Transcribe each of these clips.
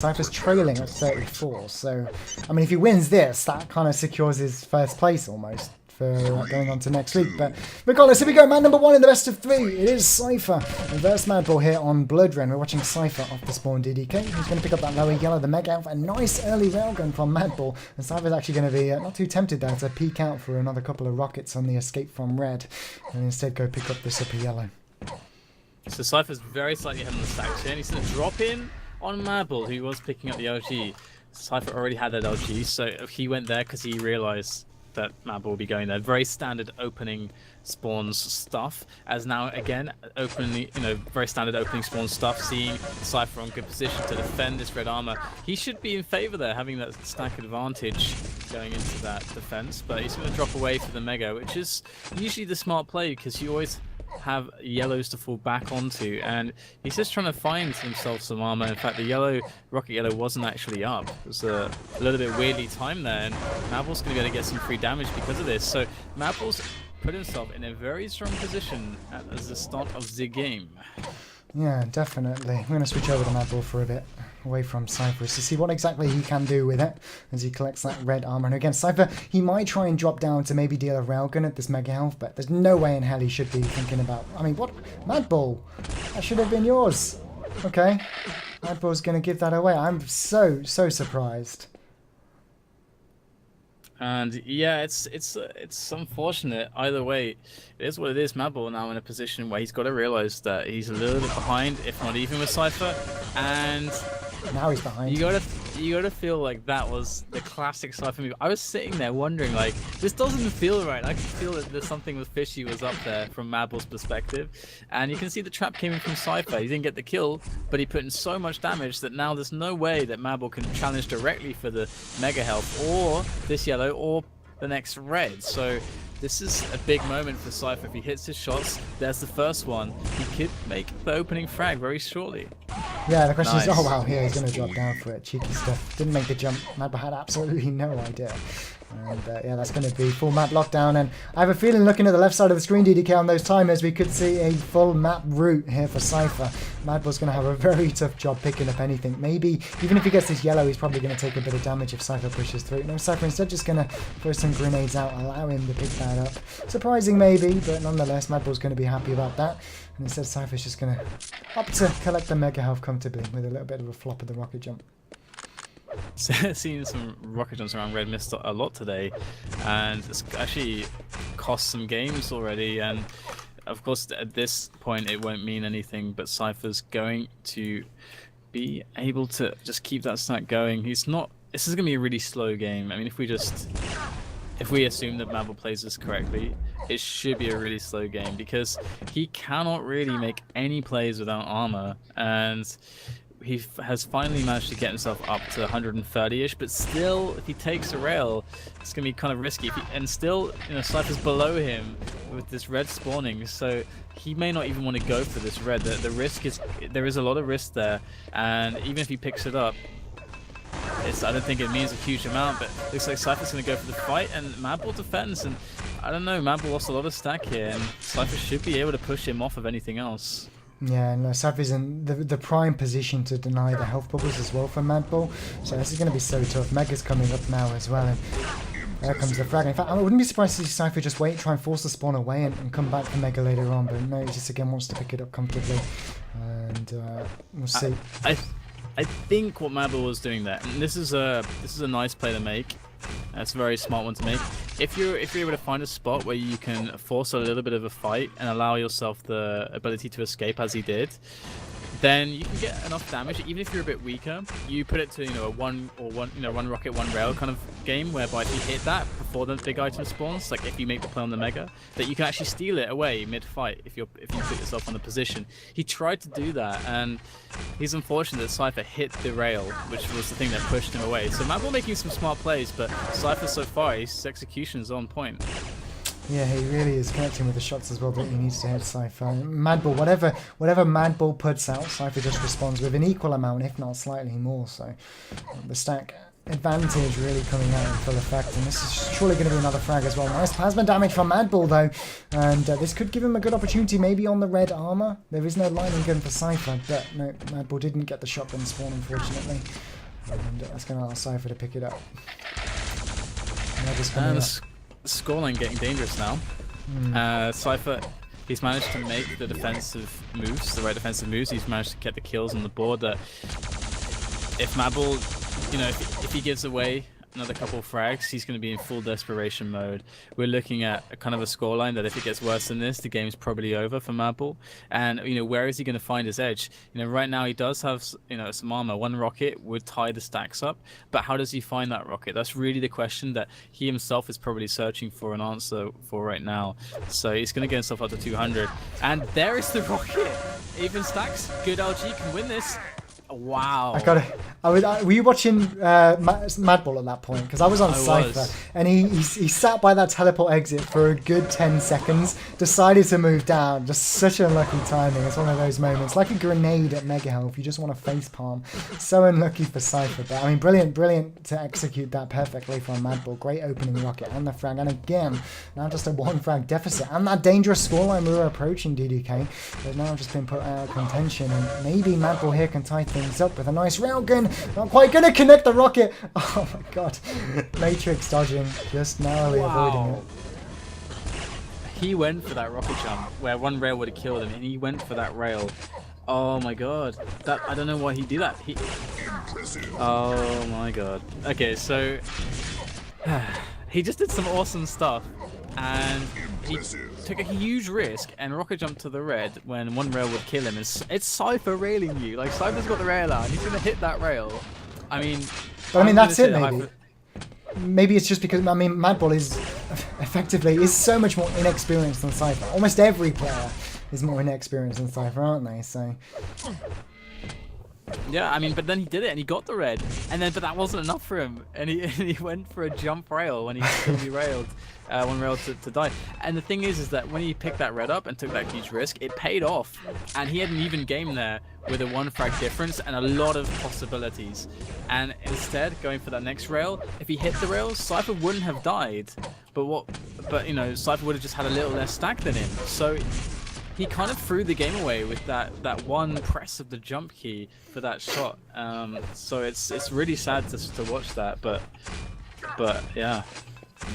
Cypher's trailing at 34, so I mean if he wins this, that kind of secures his first place almost for going on to next week. But regardless, here we go, man number 1 in the best of 3. It is Cypher versus Madball here on Blood Rain. We're watching Cypher off the spawn DDK. He's going to pick up that lower yellow, the Mega Elf, a nice early railgun from Madball. And Cypher's actually going to be not too tempted there to peek out for another couple of rockets on the escape from red, and instead go pick up this upper yellow. So Cypher's very slightly ahead on the stack here, and he's going to drop in on Madball, who was picking up the LG. Cypher already had that LG, so he went there because he realized that Madball will be going there. Very standard opening spawns stuff, as now again openly, very standard opening spawn stuff. Seeing Cypher on good position to defend this red armor, he should be in favor there, having that stack advantage going into that defense. But he's going to drop away for the Mega, which is usually the smart play because you always have yellows to fall back onto, and he's just trying to find himself some armor. In fact, the yellow rocket yellow wasn't actually up. It was a little bit weirdly timed there, and Madball's going to be able to get some free damage because of this. So Madball's put himself in a very strong position at the start of the game. Yeah, definitely. I'm going to switch over to Madball for a bit, away from Cypher, to see what exactly he can do with it as he collects that red armor. And again, Cypher, he might try and drop down to maybe deal a railgun at this Mega Health, but there's no way in hell he should be thinking about... I mean, what? Madball! That should have been yours! Okay. Madball's going to give that away. I'm so surprised. And yeah, it's unfortunate. Either way, it is what it is. Madball now in a position where he's got to realize that he's a little bit behind, if not even with Cypher. And now he's behind. You gotta feel like that was the classic Cypher move. I was sitting there wondering, like, this doesn't feel right. I could feel that there's something fishy was up there from Madball's perspective. And you can see the trap came in from Cypher. He didn't get the kill, but he put in so much damage that now there's no way that Madball can challenge directly for the Mega Health or this yellow or the next red. So this is a big moment for Cypher. If he hits his shots, there's the first one. He could make the opening frag very shortly. Yeah, the question is, oh wow, here he's going to drop down for it. Cheeky stuff. Didn't make the jump. Madball had absolutely no idea. And yeah, that's going to be full map lockdown. And I have a feeling, looking at the left side of the screen, DDK, on those timers, we could see a full map route here for Cypher. Madball's going to have a very tough job picking up anything. Maybe, even if he gets this yellow, he's probably going to take a bit of damage if Cypher pushes through. No, Cypher instead just going to throw some grenades out, allow him to pick that up. Surprising maybe, but nonetheless, Madball's going to be happy about that. And instead, Cypher's just going to opt to collect the Mega Health comfortably with a little bit of a flop of the rocket jump. Seen some rocket jumps around red mist a lot today, and it's actually cost some games already. And of course, at this point, it won't mean anything. But Cypher's going to be able to just keep that stack going. He's not. This is going to be a really slow game. I mean, if we assume that Madball plays this correctly, it should be a really slow game because he cannot really make any plays without armor, and he has finally managed to get himself up to 130-ish, but still, if he takes a rail, it's going to be kind of risky. And still, Cypher's below him with this red spawning, so he may not even want to go for this red. The risk is, there is a lot of risk there, and even if he picks it up, I don't think it means a huge amount, but it looks like Cypher's going to go for the fight, and Madball defends, and I don't know, Madball lost a lot of stack here, and Cypher should be able to push him off of anything else. Yeah, no, Cypher's in the prime position to deny the health bubbles as well for Madball, so this is going to be so tough. Mega's coming up now as well, and there comes the frag. In fact, I wouldn't be surprised to see Cypher just try and force the spawn away and come back for Mega later on, but no, he just again wants to pick it up comfortably, and we'll see. I think what Madball was doing there, and this is a nice play to make. That's a very smart one to make. If you're able to find a spot where you can force a little bit of a fight and allow yourself the ability to escape, as he did, then you can get enough damage. Even if you're a bit weaker, you put it to a one rocket, one rail kind of game, whereby if you hit that before the big item spawns, like if you make the play on the Mega, that you can actually steal it away mid-fight if you put yourself on the position. He tried to do that, and he's unfortunate that Cypher hit the rail, which was the thing that pushed him away. So Madball making some smart plays, but Cypher so far, his execution is on point. Yeah, he really is connecting with the shots as well that he needs to hit Cypher. Madball, whatever Madball puts out, Cypher just responds with an equal amount, if not slightly more. So the stack advantage really coming out in full effect, and this is surely going to be another frag as well. Nice plasma damage from Madball though, and this could give him a good opportunity maybe on the red armor. There is no lightning gun for Cypher, but no, Madball didn't get the shotgun spawn unfortunately, and that's going to allow Cypher to pick it up. And the scoreline getting dangerous now. Cypher, he's managed to make the defensive moves, the right defensive moves. He's managed to get the kills on the board. That if Madball, you know, if he gives away another couple of frags, he's going to be in full desperation mode. We're looking at a kind of a scoreline that if it gets worse than this, the game's probably over for Madball. And, you know, where is he going to find his edge? You know, right now he does have, you know, some armor. One rocket would tie the stacks up, but how does he find that rocket? That's really the question that he himself is probably searching for an answer for right now. So he's going to get himself up to 200. And there is the rocket. Even stacks. Good LG can win this. Wow. I got it. Were you watching Madball at that point? Because I was on Cypher, and he sat by that teleport exit for a good 10 seconds, decided to move down. Just such unlucky timing. It's one of those moments, like a grenade at Mega Health. You just want to facepalm. So unlucky for Cypher. But I mean, brilliant to execute that perfectly from Madball. Great opening rocket and the frag. And again, now just a 1 frag deficit. And that dangerous scoreline we were approaching, DDK. There's now just been put out of contention. And maybe Madball here can tie things up with a nice railgun. Not quite gonna connect the rocket. Oh my god. Matrix dodging, just narrowly avoiding it. He went for that rocket jump where one rail would have killed him, and he went for that rail. Oh my god. That, I don't know why he did that. Oh my god. Okay, so he just did some awesome stuff, and he took a huge risk and rocket jumped to the red when one rail would kill him. It's Cypher railing you. Like, Cypher's got the rail out and he's gonna hit that rail. I mean, but I mean that's it maybe. Maybe it's just because, I mean, Madball is effectively so much more inexperienced than Cypher. Almost every player is more inexperienced than Cypher, aren't they? So yeah, I mean, but then he did it and he got the red, and then but that wasn't enough for him, and he went for a jump rail when he still derailed one rail to die. And the thing is that when he picked that red up and took that huge risk, it paid off, and he had an even game there with a 1 frag difference and a lot of possibilities. And instead, going for that next rail, if he hit the rail, Cypher wouldn't have died, but you know, Cypher would have just had a little less stack than him. So he kind of threw the game away with that one press of the jump key for that shot. So it's really sad to watch that, but yeah.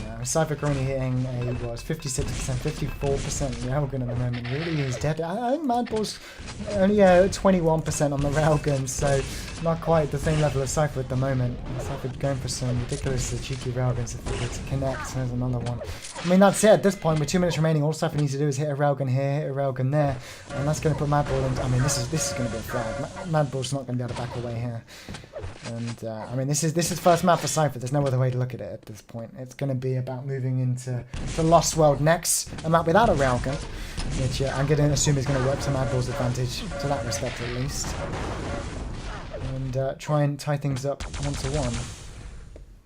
Yeah, Cypher currently hitting a 56%, 54% railgun at the moment. Really is dead. I think Madball's only 21% on the railgun, so not quite the same level as Cypher at the moment. Cypher going for some ridiculously cheeky railguns if they get to connect. There's another one. I mean, that's it at this point. With 2 minutes remaining, all Cypher needs to do is hit a railgun here, hit a railgun there, and that's going to put Madball in. I mean, this is going to be a flag. Madball's not going to be able to back away here. And I mean, this is first map for Cypher. There's no other way to look at it at this point. It's going to be about moving into the Lost World next, a map without a railgun, which I'm going to assume is going to work to Madball's advantage to that respect at least, and try and tie things up 1-1.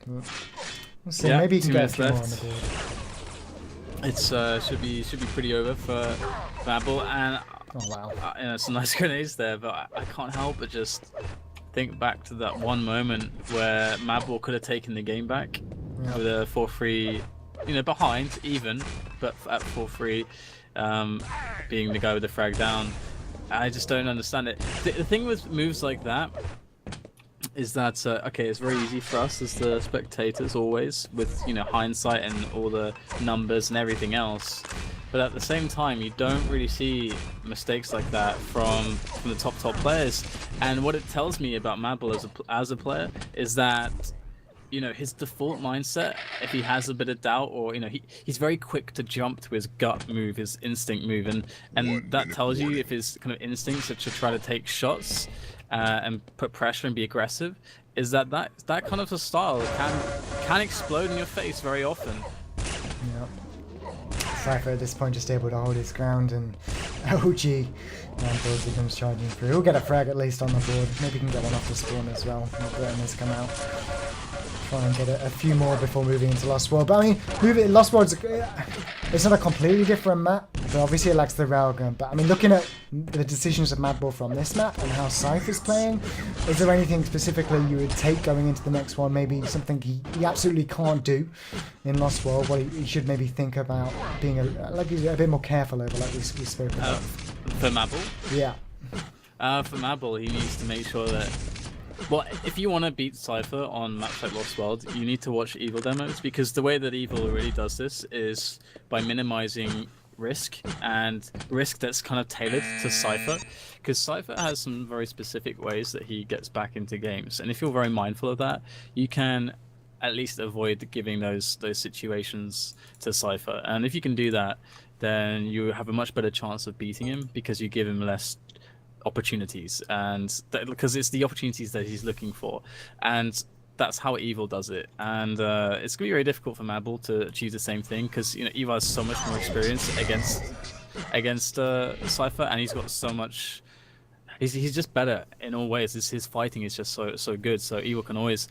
We'll see. Yeah, maybe he can get a few more on the board. It's should be pretty over for Madball, and oh wow, you know, some nice grenades there, but I can't help but just think back to that one moment where Madball could have taken the game back with a 4-3, you know, behind even, but at 4-3, being the guy with the frag down. I just don't understand it. The thing with moves like that is that okay, it's very easy for us as the spectators always, with, you know, hindsight and all the numbers and everything else. But at the same time, you don't really see mistakes like that from the top players. And what it tells me about Madball as a player is that, you know, his default mindset, if he has a bit of doubt, or, you know, he's very quick to jump to his gut move, his instinct move, and that tells you if his kind of instincts are to try to take shots and put pressure and be aggressive, is that kind of a style can explode in your face very often. Yeah. Cypher at this point just able to hold his ground, and OG Madball comes charging through. He'll get a frag at least on the board. Maybe he can get one off the spawn as well. Not letting this come out. try and get a few more before moving into Lost World. But I mean, Lost World's it's not a completely different map, but obviously it lacks the railgun. But I mean, looking at the decisions of Madball from this map and how Cypher's playing, is there anything specifically you would take going into the next one? Maybe something he absolutely can't do in Lost World, what he should maybe think about being a bit more careful over, like we spoke about. For Madball? Yeah. For Madball, he needs to make sure that... Well, if you want to beat Cypher on maps like Lost World, you need to watch Evil demos, because the way that Evil really does this is by minimizing risk, and risk that's kind of tailored to Cypher, because Cypher has some very specific ways that he gets back into games, and if you're very mindful of that, you can at least avoid giving those situations to Cypher. And if you can do that, then you have a much better chance of beating him, because you give him less opportunities, and because it's the opportunities that he's looking for, and that's how Evil does it. And it's gonna be very difficult for Madball to achieve the same thing, because Evil has so much more experience against Cypher, and he's got so much. He's just better in all ways. His fighting is just so good. So Evil can always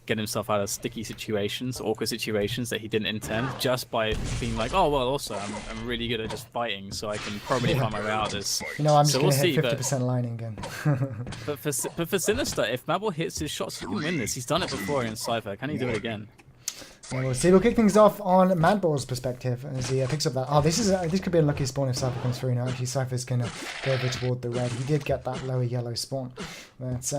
get himself out of sticky situations, awkward situations that he didn't intend, just by being like, oh well, also I'm really good at just fighting, so I can probably find my way out of this. I'm just gonna hit 50% lining again. but for Sinister, if Madball hits his shots, he can win this. He's done it before against Cypher. Can he do it again? Yeah, we'll see. We'll kick things off on Madball's perspective as he picks up that. Oh, this could be a lucky spawn if Cypher comes through now. Actually, Cypher's gonna go over toward the red. He did get that lower yellow spawn, but.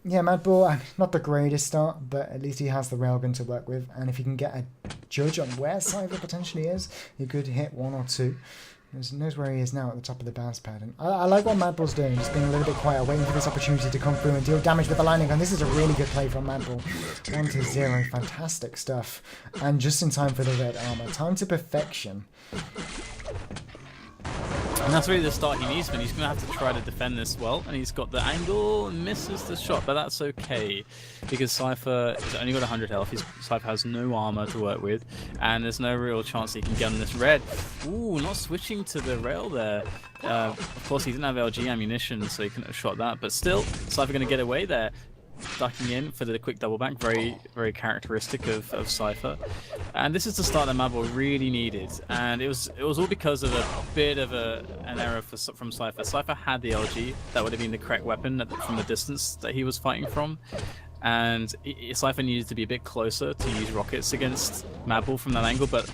Yeah, Madball, not the greatest start, but at least he has the railgun to work with, and if he can get a judge on where Cypher potentially is, he could hit one or two. He knows where he is now at the top of the bounce pad. And I like what Madball's doing, just being a little bit quiet, waiting for this opportunity to come through and deal damage with the lining gun. This is a really good play from Madball. 1-0, fantastic stuff. And just in time for the red armor. Time to perfection. And that's really the start he needs, man. He's going to have to try to defend this well, and he's got the angle and misses the shot, but that's okay, because Cypher has only got 100 health. Cypher has no armor to work with, and there's no real chance he can get on this red. Ooh, not switching to the rail there. Of course, he didn't have LG ammunition, so he couldn't have shot that, but still, Cypher going to get away there. Ducking in for the quick double back, very characteristic of Cypher, and this is the start that Madball really needed, and it was all because of a bit of an error from Cypher. Cypher had the LG, that would have been the correct weapon from the distance that he was fighting from, and Cypher needed to be a bit closer to use rockets against Madball from that angle, but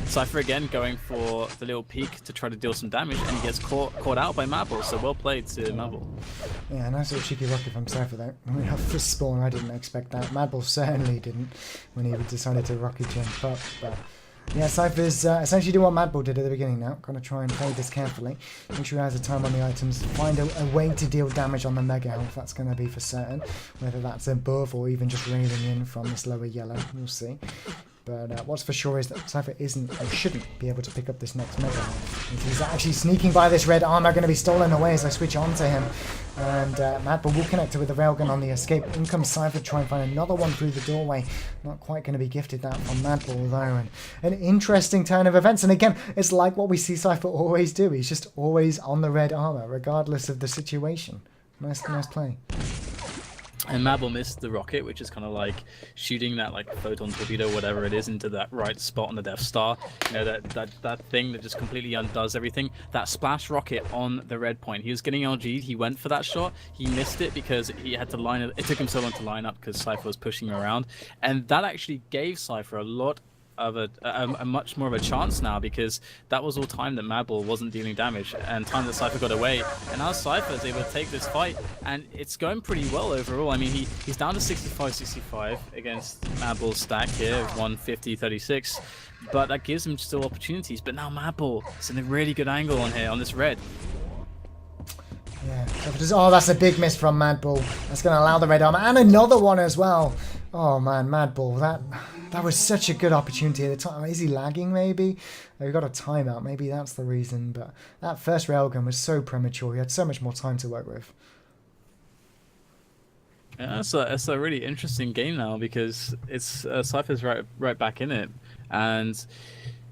Cypher again going for the little peek to try to deal some damage, and he gets caught out by Madball, so well played to Madball. Yeah, nice little cheeky rocket from Cypher though. I mean, for spawn, I didn't expect that. Madball certainly didn't when he decided to rocket jump up, but yeah, Cypher's essentially doing what Madball did at the beginning now. Gonna try and play this carefully. Make sure he has a time on the items. Find a way to deal damage on the mega health. That's gonna be for certain. Whether that's above or even just railing in from this lower yellow. We'll see. But what's for sure is that Cypher isn't or shouldn't be able to pick up this next mega health. If he's actually sneaking by this red armor, going to be stolen away as I switch on to him. And Madball will connect it with the railgun on the escape. In comes Cypher, try and find another one through the doorway. Not quite going to be gifted that from Madball though. And an interesting turn of events. And again, it's like what we see Cypher always do. He's just always on the red armor, regardless of the situation. Nice play. And Madball missed the rocket, which is kind of like shooting that like photon torpedo, whatever it is, into that right spot on the Death Star. You know, that thing that just completely undoes everything. That splash rocket on the red point. He was getting LG'd. He went for that shot. He missed it because he had to line it. It took him so long to line up because Cypher was pushing him around, and that actually gave Cypher a lot of a much more of a chance now, because that was all time that Madball wasn't dealing damage and time that Cypher got away, and now Cypher is able to take this fight, and it's going pretty well overall. I mean, he's down to 65-65 against Madball's stack here of 150-36, but that gives him still opportunities. But now Madball is in a really good angle on here on this red. Yeah, oh, that's a big miss from Madball. That's going to allow the red armor, and another one as well. Oh man, Madball, that was such a good opportunity at the time. Is he lagging maybe? He got a timeout, maybe that's the reason, but that first railgun was so premature. He had so much more time to work with. Yeah, it's a really interesting game now, because it's Cypher's right back in it, and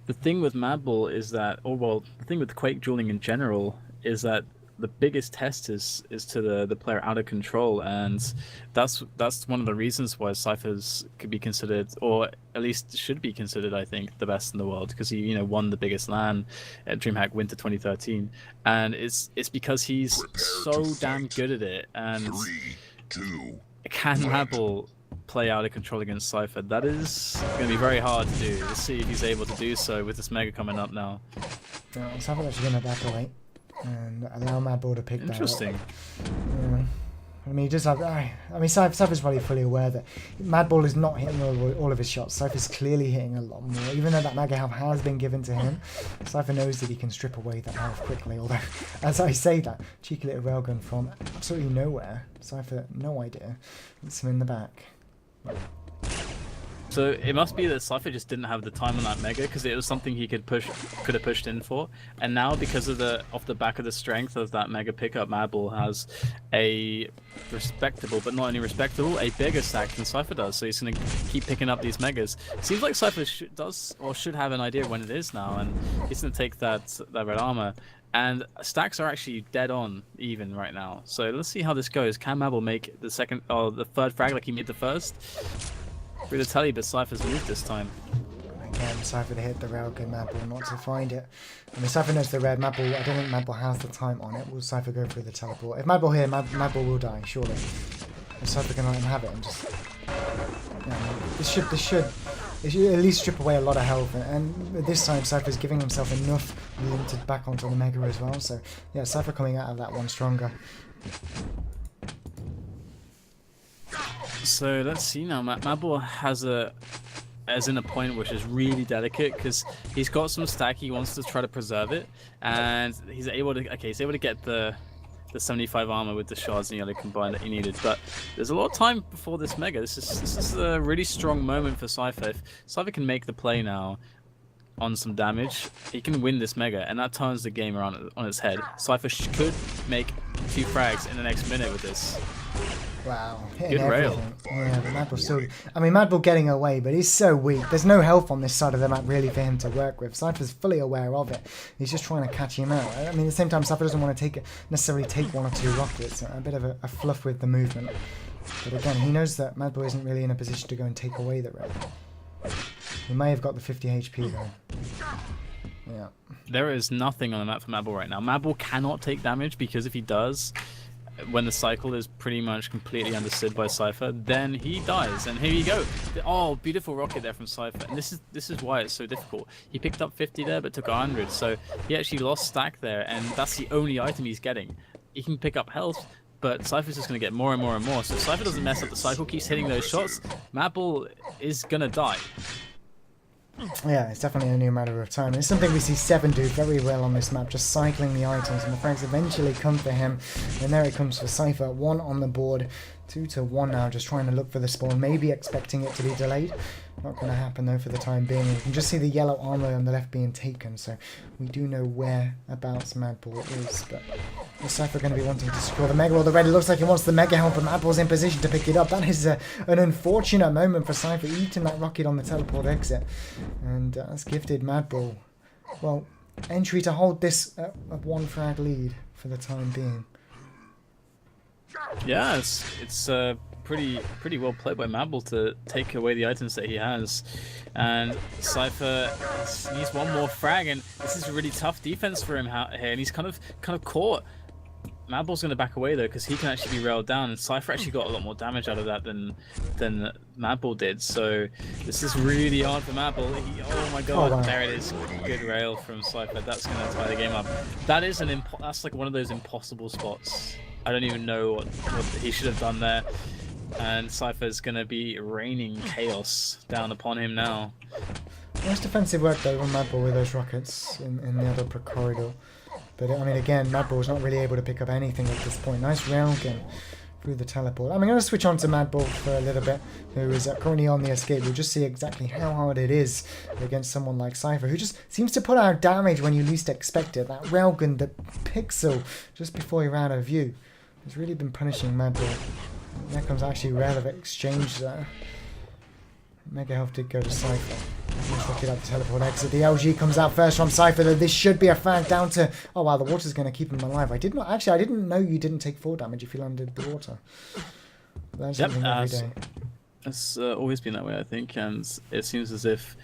the thing with Madball is that, the thing with Quake dueling in general is that the biggest test is to the player out of control, and that's one of the reasons why Cypher's could be considered, or at least should be considered, I think, the best in the world, because he won the biggest LAN at DreamHack Winter 2013, and it's because he's so damn good at it. And can Madball play out of control against Cypher? That is going to be very hard to do. Let's see if he's able to do so with this Mega coming up now. Cypher's actually going to back away and allow Madball to pick that up. Interesting. Yeah. I mean, Cypher's probably fully aware that Madball is not hitting all of his shots. Cypher's clearly hitting a lot more. Even though that Mega health has been given to him, Cypher knows that he can strip away that health quickly. Although, as I say that, cheeky little railgun from absolutely nowhere. Cypher, no idea. Hits him in the back. So it must be that Cypher just didn't have the time on that Mega, because it was something he could have pushed in for. And now, because of off the back of the strength of that Mega pickup, Madball has a respectable, but not only respectable, a bigger stack than Cypher does. So he's going to keep picking up these Megas. Seems like Cypher should have an idea of when it is now, and he's going to take that red armor. And stacks are actually dead on even right now. So let's see how this goes. Can Madball make the third frag like he made the first? Through the telly, but Cypher's moved this time. Again, Cypher to hit the railgun, Madball not to find it. I mean, Cypher knows the red. Madball, I don't think Madball has the time on it. Will Cypher go through the teleport? If Madball here, Madball will die, surely. If Cypher can let him have it and just... Yeah, this should at least strip away a lot of health. And this time, Cypher's giving himself enough room to back onto the Mega as well. So, yeah, Cypher coming out of that one stronger. So let's see now. Madball is in a point which is really delicate, because he's got some stack. He wants to try to preserve it, and he's able to get the 75 armor with the shards and yellow combined that he needed. But there's a lot of time before this Mega. This is a really strong moment for Cypher. If Cypher can make the play now on some damage, he can win this Mega, and that turns the game around on its head. Cypher could make 2 frags in the next minute with this. Wow, good rail. Yeah, but Madball's still... I mean, Madball getting away, but he's so weak. There's no health on this side of the map really for him to work with. Cypher's fully aware of it. He's just trying to catch him out. I mean, at the same time, Cypher doesn't want to necessarily take 1 or 2 rockets. A bit of a fluff with the movement. But again, he knows that Madball isn't really in a position to go and take away the rail. He may have got the 50 HP though. Yeah. There is nothing on the map for Madball right now. Madball cannot take damage, because if he does, when the cycle is pretty much completely understood by Cypher, then he dies. And here you go. Oh, beautiful rocket there from Cypher. And this is why it's so difficult. He picked up 50 there, but took 100. So he actually lost stack there, and that's the only item he's getting. He can pick up health, but Cypher's just going to get more and more and more. So if Cypher doesn't mess up the cycle, keeps hitting those shots, Madball is going to die. Yeah, it's definitely only a matter of time. And it's something we see Seven do very well on this map, just cycling the items, and the frags eventually come for him. And there it comes for Cypher, 1 on the board, 2 to 1 now, just trying to look for the spawn, maybe expecting it to be delayed. Not going to happen though for the time being. You can just see the yellow armor on the left being taken, so we do know whereabouts Madball is. But is Cypher going to be wanting to secure the Mega or the red? It looks like he wants the Mega help, but Madball's in position to pick it up. That is an unfortunate moment for Cypher, eating that rocket on the teleport exit. And that's gifted Madball, well, entry to hold this 1 frag lead for the time being. Yeah, it's pretty well played by Madball to take away the items that he has, and Cypher needs 1 more frag, and this is a really tough defense for him here, and he's kind of caught. Madball's going to back away though, because he can actually be railed down, and Cypher actually got a lot more damage out of that than Madball did. So this is really hard for Madball. Oh my god, oh, wow. There it is. Good rail from Cypher. That's going to tie the game up. That is that's like one of those impossible spots. I don't even know what he should have done there. And Cypher's going to be raining chaos down upon him now. Nice defensive work though from Madball with those rockets in the other corridor. But I mean, again, Madball's not really able to pick up anything at this point. Nice railgun through the teleport. I'm going to switch on to Madball for a little bit, who is currently on the escape. We'll just see exactly how hard it is against someone like Cypher, who just seems to put out damage when you least expect it. That railgun, the pixel just before he ran out of view, has really been punishing Madball. There comes actually rail of exchange there. Mega health did go to Cypher. He's looking at the teleport exit. The LG comes out first from Cypher. This should be a frag down to... Oh, wow, the water's going to keep him alive. I didn't know you didn't take 4 damage if you landed the water. Learn something every day. It's always been that way, I think, and it seems as if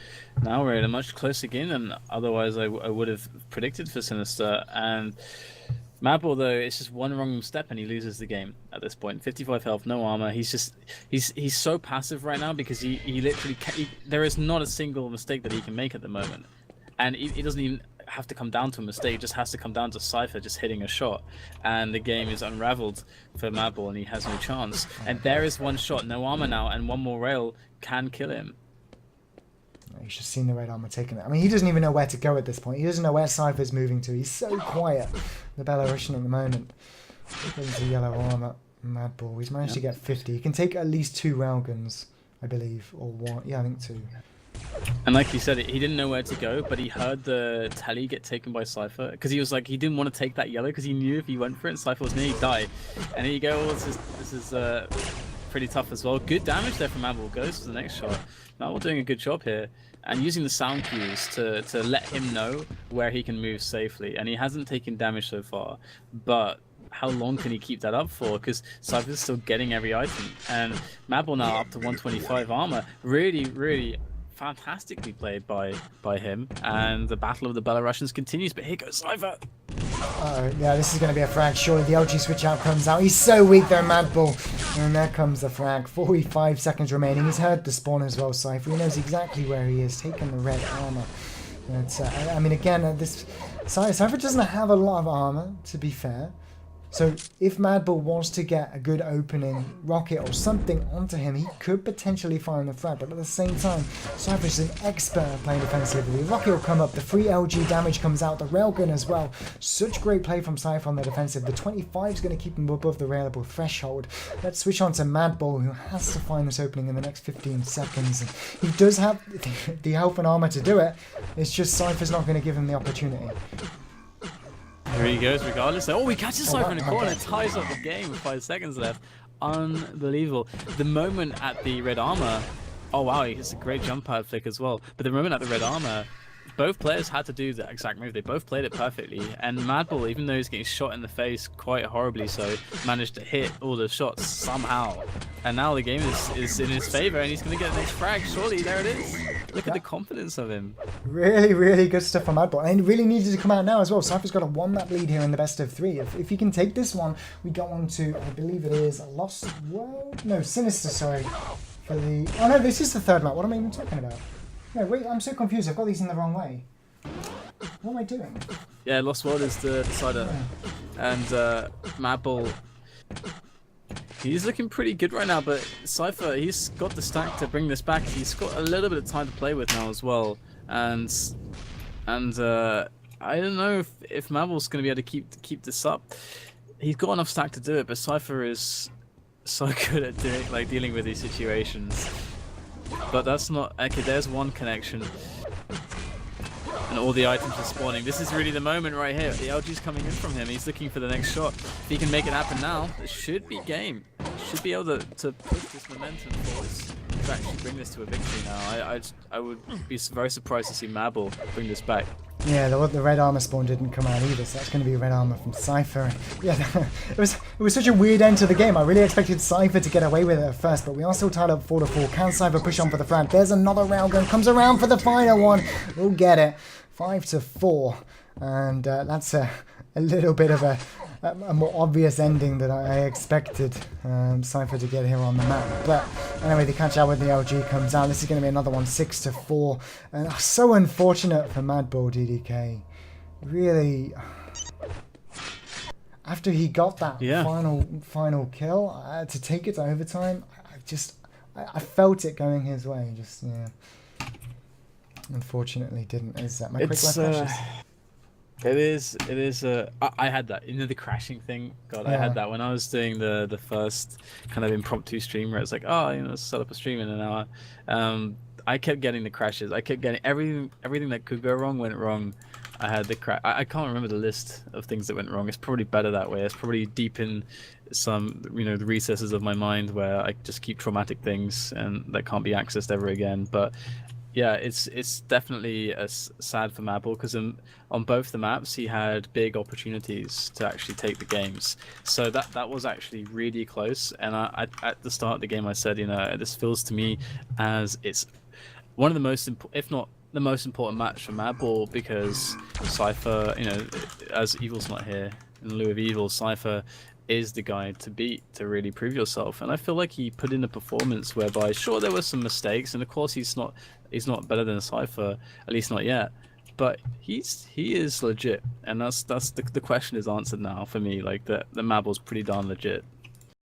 now we're in a much closer game than otherwise I would have predicted for Sinister. And Madball, though, it's just one wrong step and he loses the game at this point. 55 health, no armor. He's so passive right now because he literally there is not a single mistake that he can make at the moment, and he doesn't even have to come down to a mistake. It just has to come down to Cypher just hitting a shot, and the game is unraveled for Madball, and he has no chance. And there is one shot, no armor now, and one more rail can kill him. He's just seen the red armor taking it. I mean, he doesn't even know where to go at this point. He doesn't know where Cypher's moving to. He's so quiet, the Belarusian at the moment. Going to yellow armor, Madball. He's managed to get 50. He can take at least 2 railguns, I believe, or 1. Yeah, I think 2. And like you said, he didn't know where to go, but he heard the tally get taken by Cypher because he was like, he didn't want to take that yellow because he knew if he went for it, Cypher was near, he'd die. And here you go. Well, this is pretty tough as well. Good damage there from Madball. Goes to the next shot. Madball doing a good job here and using the sound cues to let him know where he can move safely. And he hasn't taken damage so far, but how long can he keep that up for? Because Cypher's still getting every item, and Madball now up to 125 armor. Really fantastically played by him, and the battle of the Belarusians continues. But here goes Cypher. Yeah, this is going to be a frag. Surely the LG switch out comes out. He's so weak there, Madball. And there comes the frag. 45 seconds remaining. He's heard the spawn as well, Cypher. He knows exactly where he is, taking the red armor. But, I mean, again, this Cypher doesn't have a lot of armor, to be fair. So if Madball wants to get a good opening rocket or something onto him, he could potentially find the frag. But at the same time, Cypher's an expert at playing defensively. The rocket will come up, the free LG damage comes out, the railgun as well. Such great play from Cypher on the defensive. The 25 is going to keep him above the railable threshold. Let's switch on to Madball, who has to find this opening in the next 15 seconds. And he does have the health and armor to do it. It's just Cypher's not going to give him the opportunity. Here he goes regardless. Oh, he catches Cypher in the corner, ties up the game with 5 seconds left. Unbelievable. The moment at the red armor, oh wow, he hits a great jump pad flick as well. But the moment at the red armor, both players had to do the exact move. They both played it perfectly. And Madball, even though he's getting shot in the face quite horribly so, managed to hit all the shots somehow. And now the game is in his favor and he's going to get the next frag. Surely, there it is. Look at the confidence of him. Really good stuff from Madball. And it really needed to come out now as well. Cypher's got a 1-map lead here in the best of 3. If he can take this one, we go on to, I believe it is Lost World? No, Sinister, sorry. For the... Oh no, this is the 3rd map. What am I even talking about? No, wait, I'm so confused. I've got these in the wrong way. What am I doing? Yeah, Lost World is the decider. Yeah. And Madball, he's looking pretty good right now, but Cypher, he's got the stack to bring this back. He's got a little bit of time to play with now as well. And I don't know if Madball's going to be able to keep this up. He's got enough stack to do it, but Cypher is so good at dealing with these situations. But that's not... Okay, there's one connection. And all the items are spawning. This is really the moment right here. The LG's coming in from him. He's looking for the next shot. If he can make it happen now, it should be game. Should be able to push this momentum forward to actually bring this to a victory now. I would be very surprised to see Madball bring this back. Yeah, the red armor spawn didn't come out either, so that's going to be red armor from Cypher. Yeah, it was such a weird end to the game. I really expected Cypher to get away with it at first, but we are still tied up 4-4. Can Cypher push on for the frag? There's another railgun, comes around for the final one. We'll get it. 5-4, and that's a little bit of a more obvious ending than I expected Cypher to get here on the map. But anyway, the catch out with the LG comes out. This is going to be another one, 6-4. And so unfortunate for Madball DDK. Really, after he got that final kill to take it to overtime, I felt it going his way. Just yeah. Unfortunately, didn't. Is that my quick life crashes? It is. I had that. You know, the crashing thing. God, yeah. I had that when I was doing the first kind of impromptu stream where it's like, oh, you know, set up a stream in an hour. I kept getting the crashes. I kept getting everything that could go wrong went wrong. I had the crash. I can't remember the list of things that went wrong. It's probably better that way. It's probably deep in some, you know, the recesses of my mind where I just keep traumatic things and that can't be accessed ever again. But Yeah, it's definitely sad for Madball because on both the maps he had big opportunities to actually take the games. So that was actually really close. And I at the start of the game I said, this feels to me as it's one of the most if not the most important match for Madball, because Cypher, as Evil's not here, in lieu of Evil, Cypher is the guy to beat, to really prove yourself. And I feel like he put in a performance whereby, sure, there were some mistakes, and of course he's not better than Cypher, at least not yet. But he is legit, and that's the question is answered now for me. Like the Madball's pretty darn legit.